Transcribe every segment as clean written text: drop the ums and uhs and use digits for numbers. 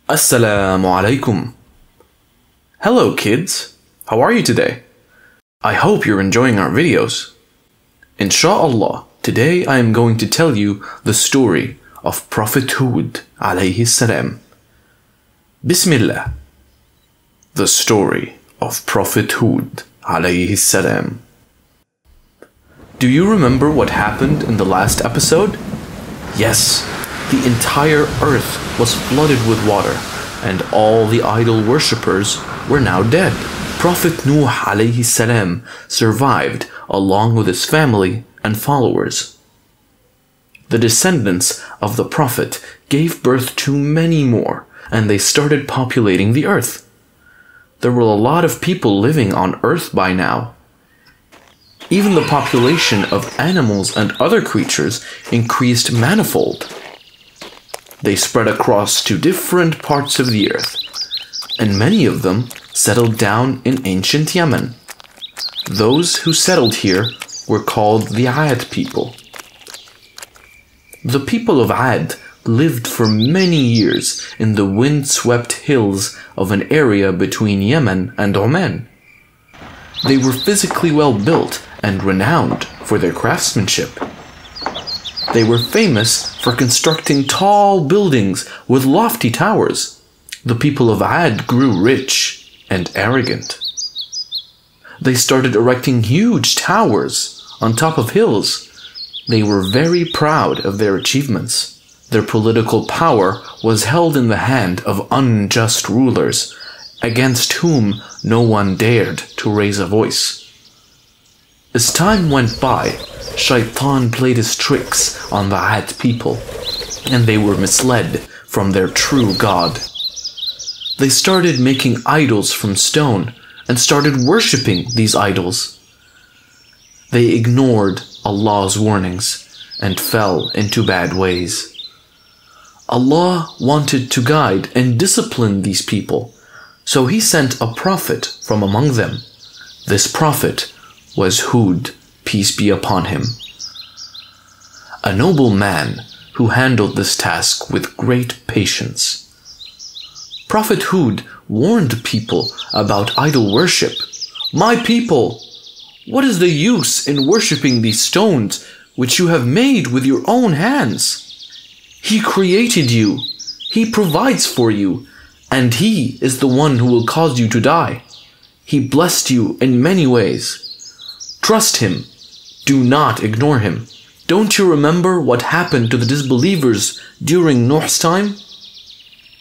AssalamuAlaikum. Hello kids, how are you today? I hope you're enjoying our videos. Insha'Allah, today I am going to tell you the story of Prophet Hud alayhi salam. Bismillah. The story of Prophet Hud alayhi salam. Do you remember what happened in the last episode? Yes, the entire earth was flooded with water, and all the idol worshippers were now dead. Prophet Nuh alayhi salam survived along with his family and followers. The descendants of the Prophet gave birth to many more, and they started populating the earth. There were a lot of people living on earth by now. Even the population of animals and other creatures increased manifold. They spread across to different parts of the earth, and many of them settled down in ancient Yemen. Those who settled here were called the Ad people. The people of Ad lived for many years in the wind-swept hills of an area between Yemen and Oman. They were physically well built and renowned for their craftsmanship. They were famous for constructing tall buildings with lofty towers. The people of Ad grew rich and arrogant. They started erecting huge towers on top of hills. They were very proud of their achievements. Their political power was held in the hand of unjust rulers, against whom no one dared to raise a voice. As time went by, Shaytan played his tricks on the Ad people, and they were misled from their true God. They started making idols from stone and started worshipping these idols. They ignored Allah's warnings and fell into bad ways. Allah wanted to guide and discipline these people, so He sent a prophet from among them. This prophet was Hud, peace be upon him. A noble man who handled this task with great patience. Prophet Hud warned people about idol worship. My people, what is the use in worshipping these stones which you have made with your own hands? He created you, He provides for you, and He is the one who will cause you to die. He blessed you in many ways. Trust Him. Do not ignore Him. Don't you remember what happened to the disbelievers during Nuh's time?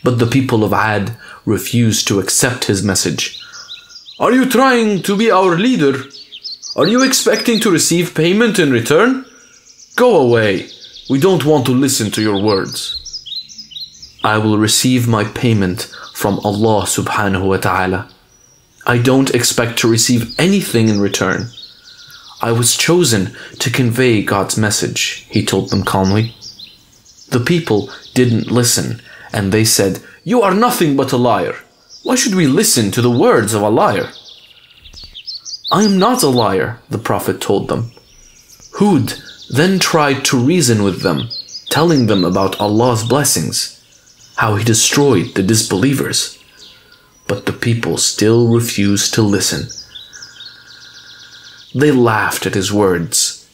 But the people of Ad refused to accept his message. Are you trying to be our leader? Are you expecting to receive payment in return? Go away. We don't want to listen to your words. I will receive my payment from Allah subhanahu wa ta'ala. I don't expect to receive anything in return. I was chosen to convey God's message, he told them calmly. The people didn't listen, and they said, You are nothing but a liar. Why should we listen to the words of a liar? I am not a liar, the Prophet told them. Hud then tried to reason with them, telling them about Allah's blessings, how He destroyed the disbelievers. But the people still refused to listen. They laughed at his words.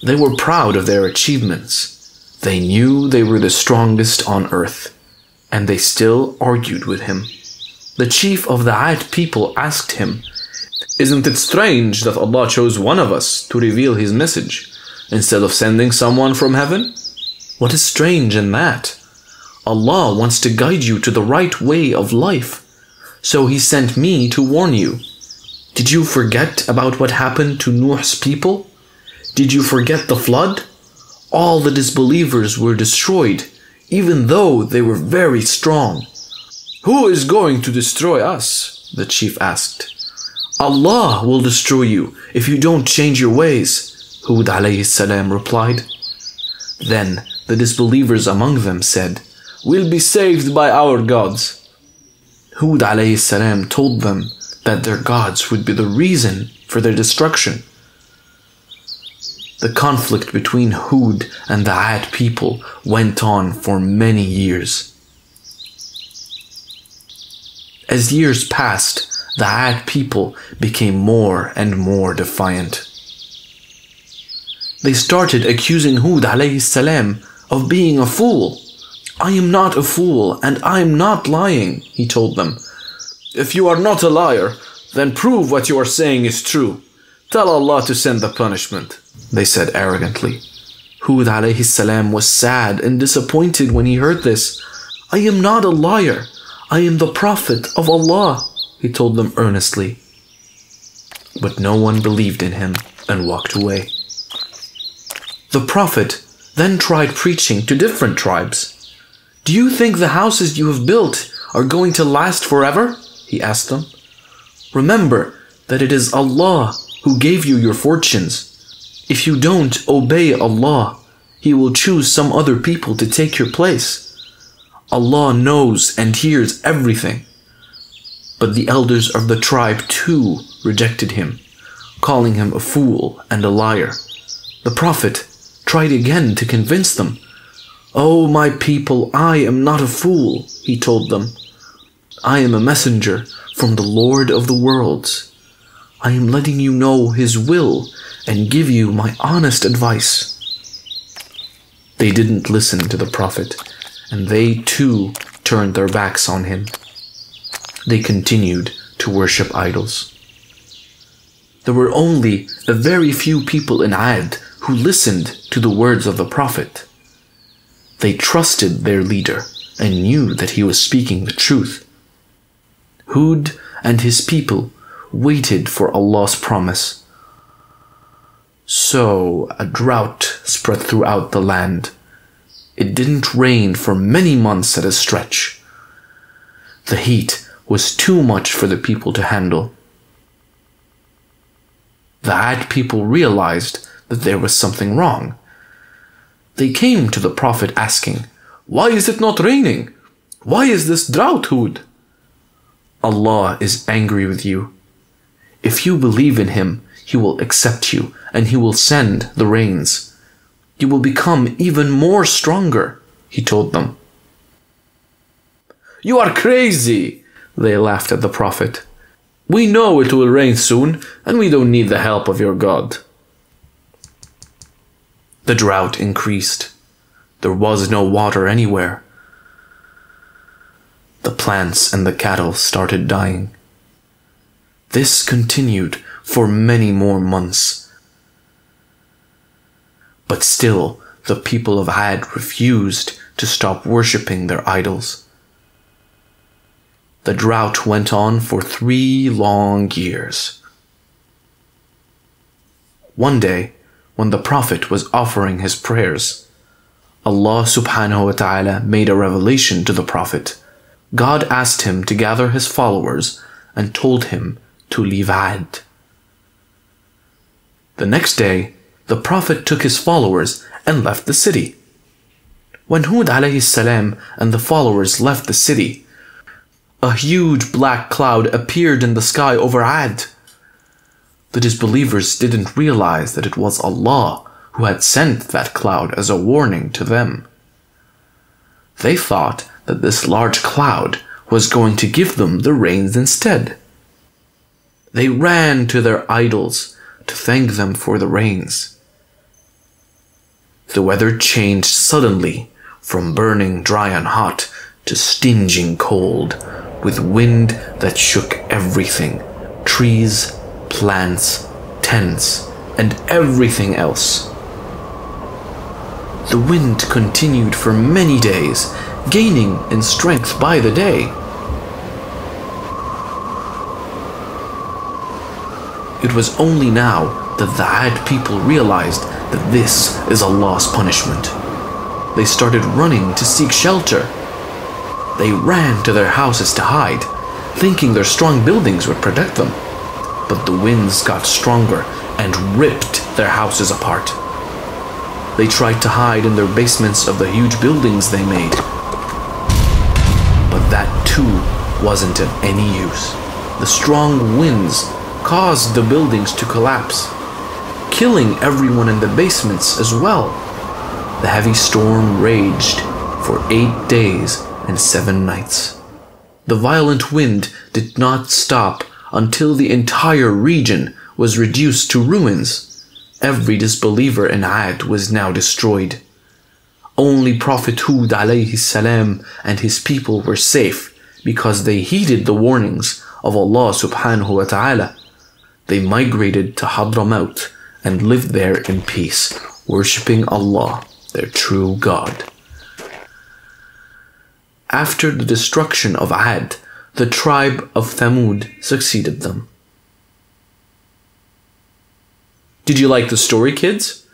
They were proud of their achievements. They knew they were the strongest on earth, and they still argued with him. The chief of the Ad people asked him, Isn't it strange that Allah chose one of us to reveal His message, instead of sending someone from heaven? What is strange in that? Allah wants to guide you to the right way of life, so He sent me to warn you. Did you forget about what happened to Nuh's people? Did you forget the flood? All the disbelievers were destroyed, even though they were very strong. Who is going to destroy us? The chief asked. Allah will destroy you if you don't change your ways, Hud alayhi salam replied. Then the disbelievers among them said, We'll be saved by our gods. Hud alayhi salam told them that their gods would be the reason for their destruction. The conflict between Hud and the Ad people went on for many years. As years passed, the Ad people became more and more defiant. They started accusing Hud alayhi salam of being a fool. "I am not a fool and I am not lying," he told them. "If you are not a liar, then prove what you are saying is true. Tell Allah to send the punishment," they said arrogantly. Hud alayhi salam was sad and disappointed when he heard this. "I am not a liar. I am the Prophet of Allah," he told them earnestly. But no one believed in him and walked away. The Prophet then tried preaching to different tribes. "Do you think the houses you have built are going to last forever?" he asked them. "Remember that it is Allah who gave you your fortunes. If you don't obey Allah, He will choose some other people to take your place. Allah knows and hears everything." But the elders of the tribe too rejected him, calling him a fool and a liar. The Prophet tried again to convince them. "Oh, my people, I am not a fool," he told them. "I am a messenger from the Lord of the worlds. I am letting you know His will and give you my honest advice." They didn't listen to the Prophet, and they too turned their backs on him. They continued to worship idols. There were only a very few people in Ad who listened to the words of the Prophet. They trusted their leader and knew that he was speaking the truth. Hud and his people waited for Allah's promise. So a drought spread throughout the land. It didn't rain for many months at a stretch. The heat was too much for the people to handle. The Ad people realized that there was something wrong. They came to the Prophet asking, "Why is it not raining? Why is this drought, Hud?" "Allah is angry with you. If you believe in Him, He will accept you and He will send the rains. You will become even more stronger," he told them. "You are crazy," they laughed at the Prophet. "We know it will rain soon and we don't need the help of your God." The drought increased. There was no water anywhere. The plants and the cattle started dying. This continued for many more months. But still, the people of Ad refused to stop worshipping their idols. The drought went on for 3 long years. One day, when the Prophet was offering his prayers, Allah subhanahu wa ta'ala made a revelation to the Prophet. God asked him to gather his followers and told him to leave Ad. The next day, the Prophet took his followers and left the city. When Hud alayhi salam and the followers left the city, a huge black cloud appeared in the sky over Ad. The disbelievers didn't realize that it was Allah who had sent that cloud as a warning to them. They thought that this large cloud was going to give them the rains instead. They ran to their idols to thank them for the rains. The weather changed suddenly from burning dry and hot to stinging cold, with wind that shook everything, trees, plants, tents, and everything else. The wind continued for many days, gaining in strength by the day. It was only now that the Ad people realized that this is Allah's punishment. They started running to seek shelter. They ran to their houses to hide, thinking their strong buildings would protect them. But the winds got stronger and ripped their houses apart. They tried to hide in their basements of the huge buildings they made. But that too wasn't of any use. The strong winds caused the buildings to collapse, killing everyone in the basements as well. The heavy storm raged for 8 days and 7 nights. The violent wind did not stop until the entire region was reduced to ruins. Every disbeliever in Ad was now destroyed. Only Prophet Hud alayhi salam and his people were safe because they heeded the warnings of Allah subhanahu wa ta'ala. They migrated to Hadramaut and lived there in peace, worshipping Allah, their true God. After the destruction of Ad, the tribe of Thamud succeeded them. Did you like the story, kids?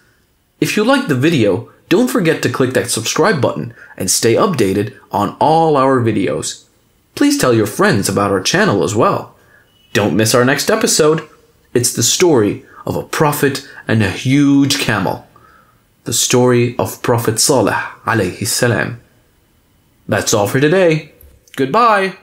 If you liked the video, don't forget to click that subscribe button and stay updated on all our videos. Please tell your friends about our channel as well. Don't miss our next episode. It's the story of a prophet and a huge camel. The story of Prophet Saleh alayhi salam. That's all for today. Goodbye.